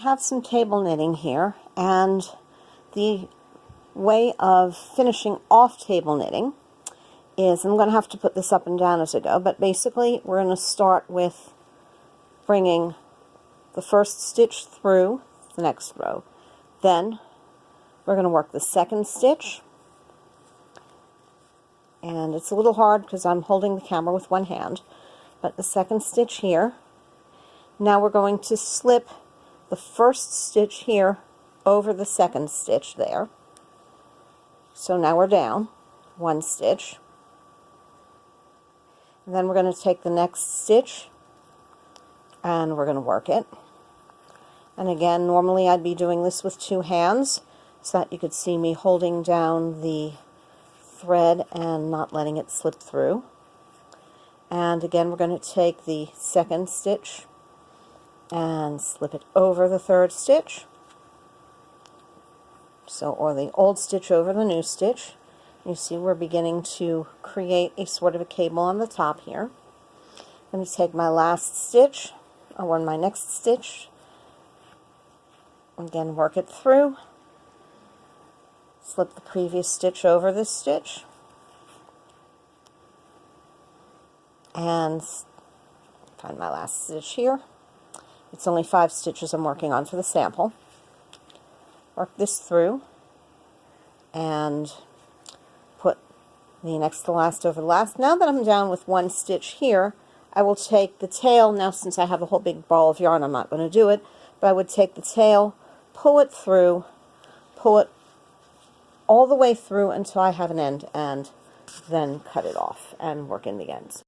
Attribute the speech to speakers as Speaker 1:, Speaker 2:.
Speaker 1: have some table knitting here, and the way of finishing off table knitting is, I'm going to have to put this up and down as I go, but basically we're going to start with bringing the first stitch through the next row. Then we're going to work the second stitch, and it's a little hard because I'm holding the camera with one hand, but the second stitch here. Now we're going to slip the first stitch here over the second stitch there. So now we're down one stitch. And then we're going to take the next stitch and we're going to work it. And again, normally I'd be doing this with two hands so that you could see me holding down the thread and not letting it slip through. And again, we're going to take the second stitch and slip it over the third stitch. So, or the old stitch over the new stitch. You see we're beginning to create a sort of a cable on the top here. I'm going to take my last stitch, or my next stitch, again work it through, slip the previous stitch over this stitch, and find my last stitch here. It's only 5 stitches I'm working on for the sample. Work this through and put the next to last over the last. Now that I'm down with one stitch here, I will take the tail. Now since I have a whole big ball of yarn, I'm not going to do it, but I would take the tail, pull it through, pull it all the way through until I have an end, and then cut it off and work in the ends.